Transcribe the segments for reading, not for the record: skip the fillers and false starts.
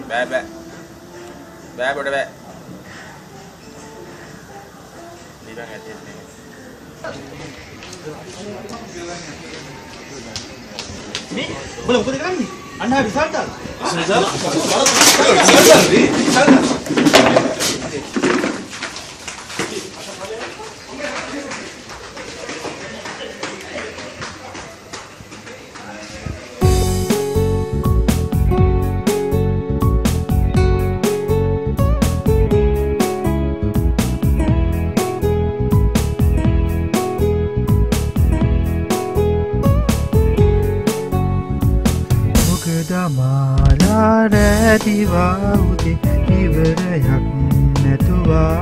බෑ බෑ. බෑ බඩ බෑ. නිකන් ඇදෙන්නේ නේ. මේ බල මොකද කරන්නේ? අන්න ආ විසල්ට. මාලා රැදිවා උදේ ඉවරයක් නැතුවා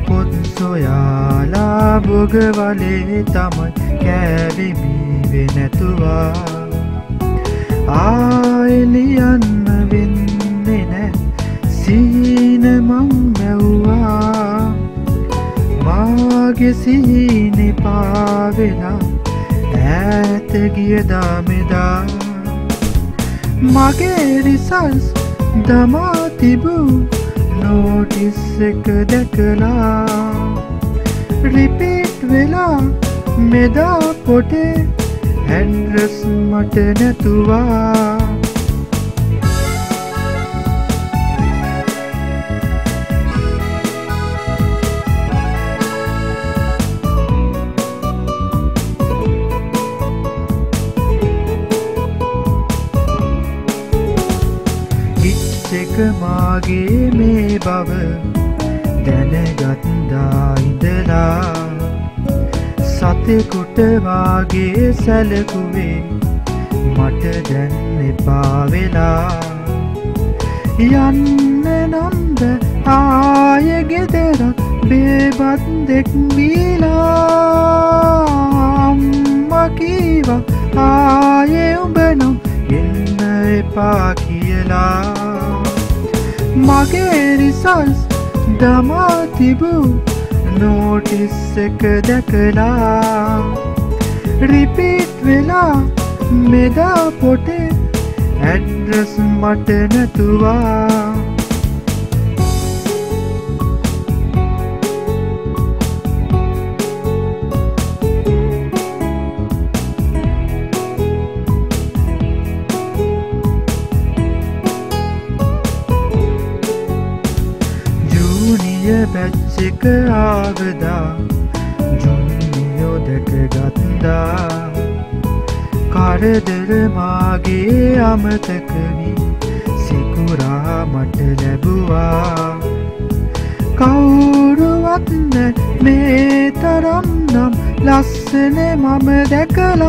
පොත් සොයාලා බොගවලේ තමයි කෑවෙමි වෙනතුවා ආයෙලියන්න වෙන්නේ නැ සීන මං මැව්වා මාගේ සීනේ පාවෙලා ඈත ගියදා මෙදා මගේ රිසල්ස් දමා තිබූ නෝටිස් එක දැකලා රිපීට් වෙලා මෙදා පොටේ ඇඩ්‍රස් මට නැතුවා එක මාගේ මේ බව දැනගත්දා ඉඳලා සතෙකුට වාගේ සැලකුවේ මට දැන් එපා වෙලා යන්න නම්ද ආය ගෙදරක් බේබත් දෙක් බීලා අම්මා කීවා ආයේ උඹ නම් එන්න එපා කියලා මගේ රිසල්ස් දමා තිබූ නෝටිස් එක දැකලා රිපීට් වෙලා මෙදා පොටේ ඇඩ්‍රස් මට නැතුවා බැච් එක ආවදා ජුනියෝ දැකගත්දා කරදර මාගේ අමතක වී සිකුරා මට ලැබුවා කවුරුවත් නැ මේ තරම් නම් ලස්සන මම දැකලා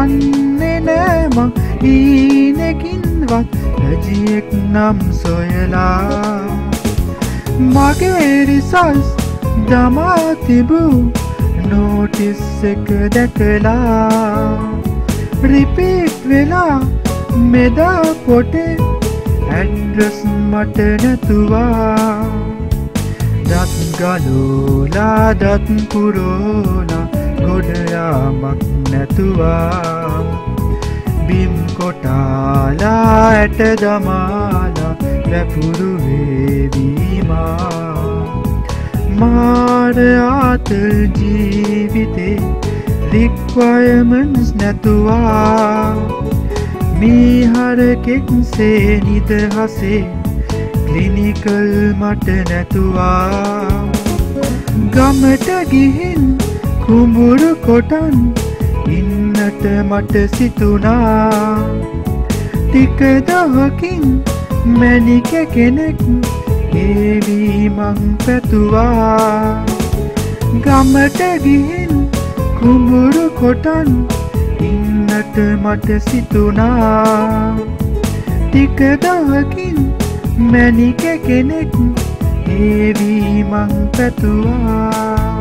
යන්නේ නෑ මං ඊනකින්වත් රජියෙක් නම් සොයලා මගේ රිසල්ස් දමා තිබූ නෝටිස් එක දැකලා රිපීට් වෙලා මෙදා පොටේ ඇඩ්‍රස් මට නැතුවා දත් ගලෝලා දත් පුරෝලා ගොඩයාමක් නැතුවා බිම් කොටාලා ඇට දමාලා වැපුරු වේවීමා මාර ආතල් ජීවිතේ රික්වයර්මන්ට්ස් නැතුවා මීහරකෙක් සේ නිදහසේ ක්ලිනිකල් මට නැතුවා ගමට ගිහින් කුඹුරු කොටන් ඉන්නට මට සිතුනා ටික දවකින් මැනික කෙනෙක් ඒවී මං පැතුවා ගමට ගිහින් කුඹුරු කොටන් ඉන්නට මට සිතුනා ටික දවකින් මැනික කෙනෙක් ඒවී මං පැතුවා